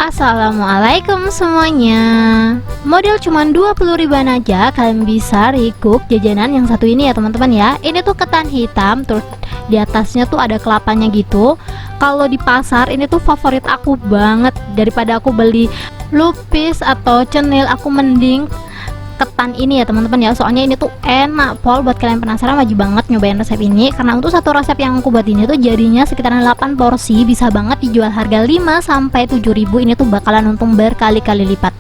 Assalamualaikum semuanya. Modal cuman 20 ribuan aja kalian bisa recook jajanan yang satu ini ya teman-teman ya. Ini tuh ketan hitam, terus di atasnya tuh ada kelapanya gitu. Kalau di pasar ini tuh favorit aku banget. Daripada aku beli lupis atau cenil, aku mending ketan ini ya teman-teman ya. Soalnya ini tuh enak pol. Buat kalian penasaran wajib banget nyobain resep ini, karena untuk satu resep yang aku buat ini tuh jadinya sekitaran 8 porsi, bisa banget dijual harga 5 sampai 7 ribu. Ini tuh bakalan untung berkali-kali lipat.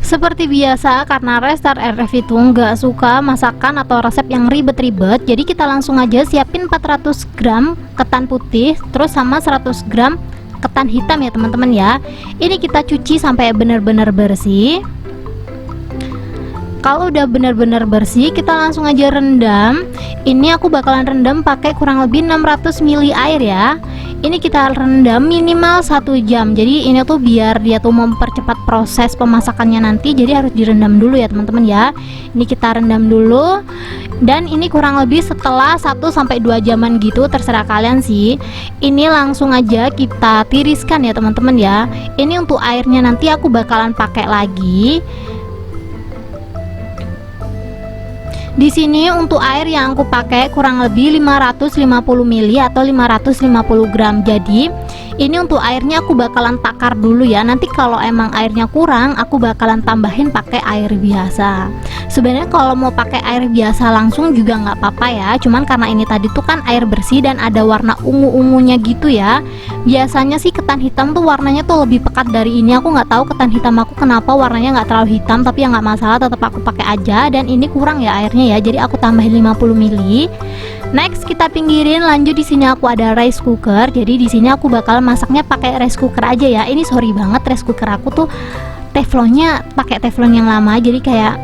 Seperti biasa, karena Restar RF itu nggak suka masakan atau resep yang ribet-ribet, jadi kita langsung aja siapin 400 gram ketan putih, terus sama 100 gram ketan hitam ya teman-teman ya. Ini kita cuci sampai benar-benar bersih. Kalau udah benar-benar bersih, kita langsung aja rendam. Ini aku bakalan rendam pakai kurang lebih 600 ml air ya. Ini kita rendam minimal 1 jam. Jadi ini tuh biar dia tuh mempercepat proses pemasakannya nanti, jadi harus direndam dulu ya teman-teman ya. Ini kita rendam dulu. Dan ini kurang lebih setelah 1 sampai 2 jaman gitu, terserah kalian sih. Ini langsung aja kita tiriskan ya teman-teman ya. Ini untuk airnya nanti aku bakalan pakai lagi. Di sini untuk air yang aku pakai kurang lebih 550 ml atau 550 gram. Jadi ini untuk airnya aku bakalan takar dulu ya. Nanti kalau emang airnya kurang, aku bakalan tambahin pakai air biasa. Sebenarnya kalau mau pakai air biasa langsung juga nggak apa-apa ya. Cuman karena ini tadi tuh kan air bersih dan ada warna ungu-ungunya gitu ya. Biasanya sih ketan hitam tuh warnanya tuh lebih pekat dari ini. Aku nggak tahu ketan hitam aku kenapa warnanya nggak terlalu hitam, tapi ya nggak masalah, tetap aku pakai aja. Dan ini kurang ya airnya ya, jadi aku tambahin 50 ml. Next kita pinggirin. Lanjut di sini aku ada rice cooker. Jadi di sini aku bakal masaknya pakai rice cooker aja ya. Ini sorry banget, rice cooker aku tuh teflonnya pakai teflon yang lama, jadi kayak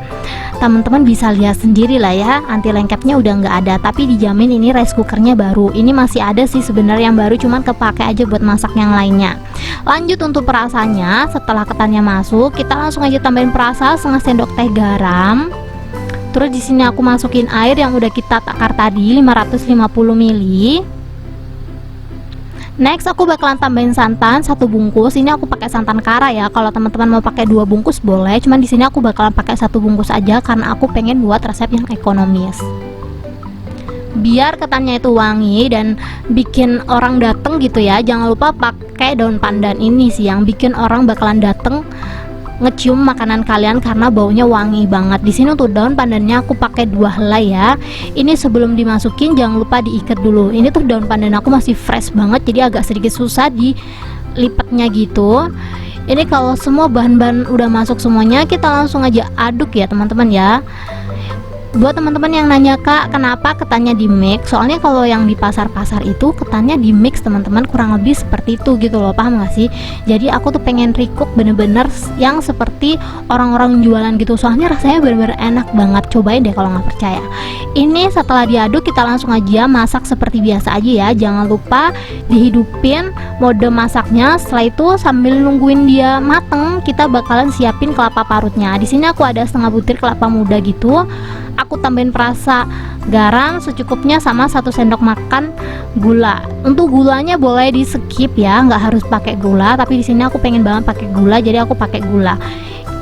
teman-teman bisa lihat sendiri lah ya, anti lengketnya udah nggak ada. Tapi dijamin ini rice cookernya baru. Ini masih ada sih sebenarnya yang baru, cuman kepake aja buat masak yang lainnya. Lanjut untuk perasannya, setelah ketannya masuk, kita langsung aja tambahin perasa setengah sendok teh garam. Terus di sini aku masukin air yang udah kita takar tadi 550 ml. Next aku bakalan tambahin santan 1 bungkus. Ini aku pakai santan kara ya. Kalau teman-teman mau pakai 2 bungkus boleh, cuman di sini aku bakalan pakai 1 bungkus aja karena aku pengen buat resep yang ekonomis. Biar ketannya itu wangi dan bikin orang dateng gitu ya. Jangan lupa pakai daun pandan, ini sih yang bikin orang bakalan dateng ngecium makanan kalian karena baunya wangi banget. Di sini untuk daun pandannya aku pakai 2 helai ya. Ini sebelum dimasukin jangan lupa diikat dulu. Ini tuh daun pandan aku masih fresh banget, jadi agak sedikit susah dilipatnya gitu. Ini kalau semua bahan-bahan udah masuk semuanya, kita langsung aja aduk ya teman-teman ya. Buat teman-teman yang nanya, Kak, kenapa ketannya di mix? Soalnya kalau yang di pasar-pasar itu ketannya di mix teman-teman, kurang lebih seperti itu gitu loh, paham gak sih? Jadi aku tuh pengen recook bener-bener yang seperti orang-orang jualan gitu. Soalnya rasanya bener-bener enak banget. Cobain deh kalau nggak percaya. Ini setelah diaduk kita langsung aja masak seperti biasa aja ya. Jangan lupa dihidupin mode masaknya. Setelah itu sambil nungguin dia mateng, kita bakalan siapin kelapa parutnya. Di sini aku ada setengah butir kelapa muda gitu. Aku tambahin perasa garam secukupnya sama 1 sendok makan gula. Untuk gulanya boleh di skip ya, nggak harus pakai gula. Tapi di sini aku pengen banget pakai gula, jadi aku pakai gula.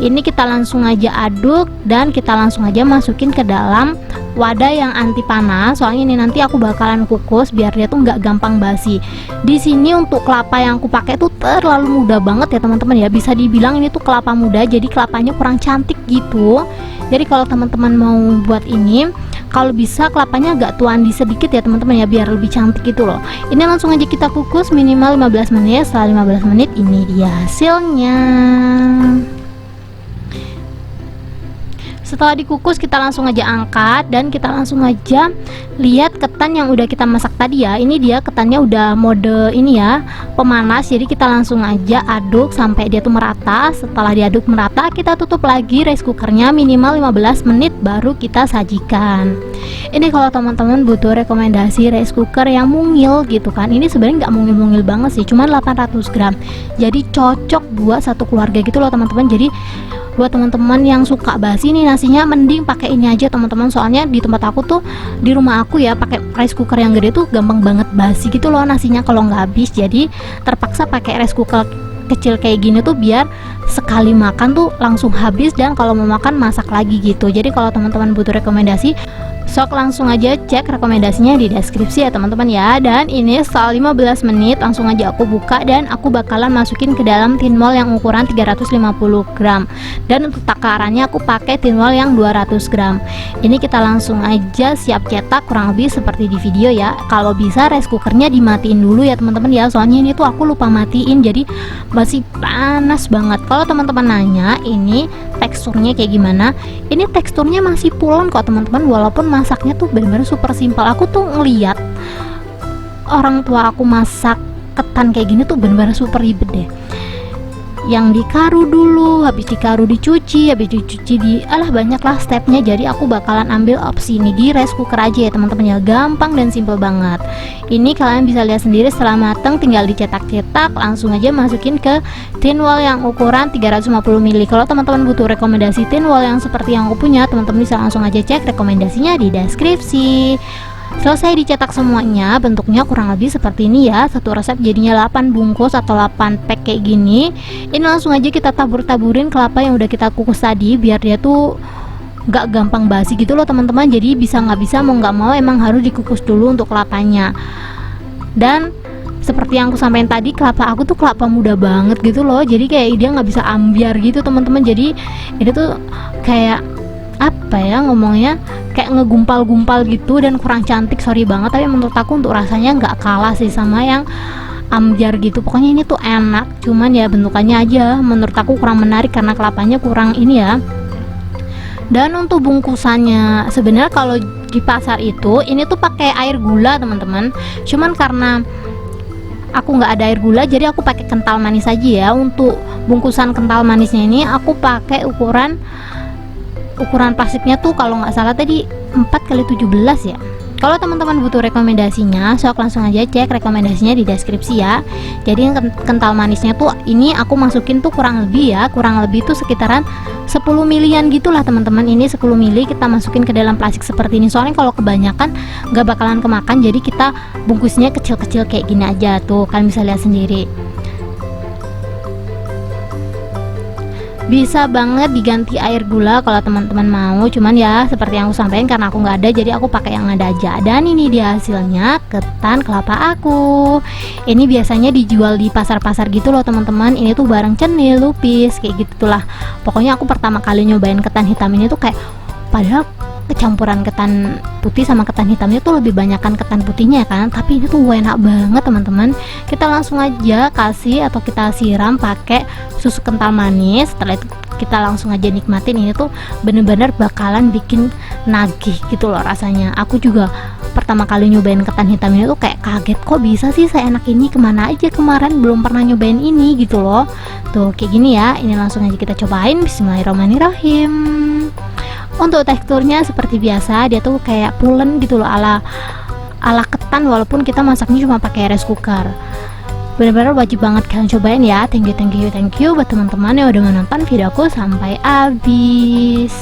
Ini kita langsung aja aduk dan kita langsung aja masukin ke dalam wadah yang anti panas. Soalnya ini nanti aku bakalan kukus biar dia tuh nggak gampang basi. Di sini untuk kelapa yang aku pakai tuh terlalu muda banget ya teman-teman ya. Bisa dibilang ini tuh kelapa muda, jadi kelapanya kurang cantik gitu. Jadi kalau teman-teman mau buat ini, kalau bisa kelapanya agak tuan di sedikit ya teman-teman ya, biar lebih cantik gitu loh. Ini langsung aja kita kukus minimal 15 menit. Setelah 15 menit ini dia hasilnya. Setelah dikukus kita langsung aja angkat dan kita langsung aja lihat ketan yang udah kita masak tadi ya. Ini dia ketannya udah mode ini ya, pemanas. Jadi kita langsung aja aduk sampai dia tuh merata. Setelah diaduk merata, kita tutup lagi rice cookernya minimal 15 menit baru kita sajikan. Ini kalau teman-teman butuh rekomendasi rice cooker yang mungil gitu kan, ini sebenarnya nggak mungil-mungil banget sih, cuman 800 gram. Jadi cocok buat satu keluarga gitu loh teman-teman. Jadi buat teman-teman yang suka basi nih nasinya, mending pakai ini aja teman-teman. Soalnya di tempat aku tuh, di rumah aku ya, pakai rice cooker yang gede tuh gampang banget basi gitu loh nasinya kalau nggak habis. Jadi terpaksa pakai rice cooker kecil kayak gini tuh biar sekali makan tuh langsung habis, dan kalau mau makan masak lagi gitu. Jadi kalau teman-teman butuh rekomendasi, sok langsung aja cek rekomendasinya di deskripsi ya teman-teman ya. Dan ini setelah 15 menit langsung aja aku buka, dan aku bakalan masukin ke dalam tin wall yang ukuran 350 gram. Dan untuk takarannya aku pakai tin wall yang 200 gram. Ini kita langsung aja siap cetak, kurang lebih seperti di video ya. Kalau bisa rice cookernya dimatiin dulu ya teman-teman ya, soalnya ini tuh aku lupa matiin, jadi masih panas banget. Kalau teman-teman nanya ini teksturnya kayak gimana, ini teksturnya masih pulen kok teman-teman, walaupun masaknya tuh benar-benar super simpel. Aku tuh ngeliat orang tua aku masak ketan kayak gini tuh benar-benar super ribet deh, yang dikaru dulu, habis dikaru dicuci, habis dicuci banyak lah stepnya. Jadi aku bakalan ambil opsi ini di rice cooker aja ya teman-teman ya, gampang dan simple banget. Ini kalian bisa lihat sendiri setelah mateng tinggal dicetak-cetak, langsung aja masukin ke tin wall yang ukuran 350 ml. Kalau teman-teman butuh rekomendasi tin wall yang seperti yang aku punya, teman-teman bisa langsung aja cek rekomendasinya di deskripsi. Selesai dicetak semuanya, bentuknya kurang lebih seperti ini ya. Satu resep jadinya 8 bungkus atau 8 pack kayak gini. Ini langsung aja kita tabur-taburin kelapa yang udah kita kukus tadi, biar dia tuh gak gampang basi gitu loh teman-teman. Jadi bisa nggak bisa, mau nggak mau emang harus dikukus dulu untuk kelapanya. Dan seperti yang aku sampaikan tadi, kelapa aku tuh kelapa muda banget gitu loh, jadi kayak dia nggak bisa ambiar gitu teman-teman. Jadi ini tuh kayak apa ya ngomongnya, kayak ngegumpal-gumpal gitu dan kurang cantik, sorry banget. Tapi menurut aku untuk rasanya nggak kalah sih sama yang ambiar gitu. Pokoknya ini tuh enak, cuman ya bentukannya aja menurut aku kurang menarik karena kelapanya kurang ini ya. Dan untuk bungkusannya, sebenarnya kalau di pasar itu ini tuh pakai air gula teman-teman, cuman karena aku nggak ada air gula jadi aku pakai kental manis aja ya. Untuk bungkusan kental manisnya ini aku pakai ukuran plastiknya tuh kalau nggak salah tadi 4x17 ya. Kalau teman-teman butuh rekomendasinya, sok langsung aja cek rekomendasinya di deskripsi ya. Jadi yang kental manisnya tuh ini aku masukin tuh kurang lebih tuh sekitaran 10 milian gitulah teman-teman. Ini 10 mili kita masukin ke dalam plastik seperti ini, soalnya kalau kebanyakan nggak bakalan kemakan, jadi kita bungkusnya kecil-kecil kayak gini aja tuh, kalian bisa lihat sendiri. Bisa banget diganti air gula kalau teman-teman mau, cuman ya seperti yang aku sampaikan karena aku nggak ada, jadi aku pakai yang ada aja. Dan ini dia hasilnya ketan kelapa aku. Ini biasanya dijual di pasar-pasar gitu loh teman-teman. Ini tuh bareng cenil, lupis, kayak gitu lah. Pokoknya aku pertama kali nyobain ketan hitam ini tuh kayak, padahal kecampuran ketan putih sama ketan hitamnya tuh lebih banyakkan ketan putihnya kan, tapi ini tuh enak banget teman-teman. Kita langsung aja kasih atau kita siram pakai susu kental manis. Setelah itu kita langsung aja nikmatin. Ini tuh bener-bener bakalan bikin nagih gitu loh rasanya. Aku juga pertama kali nyobain ketan hitam ini tuh kayak kaget, kok bisa sih seenak ini, kemana aja kemarin belum pernah nyobain ini gitu loh. Tuh kayak gini ya. Ini langsung aja kita cobain. Bismillahirrahmanirrahim. Untuk teksturnya seperti biasa, dia tuh kayak pulen gitu loh, ala ketan, walaupun kita masaknya cuma pakai rice cooker. Benar-benar wajib banget kalian cobain ya. Thank you buat teman-teman yang udah menonton videoku sampai habis.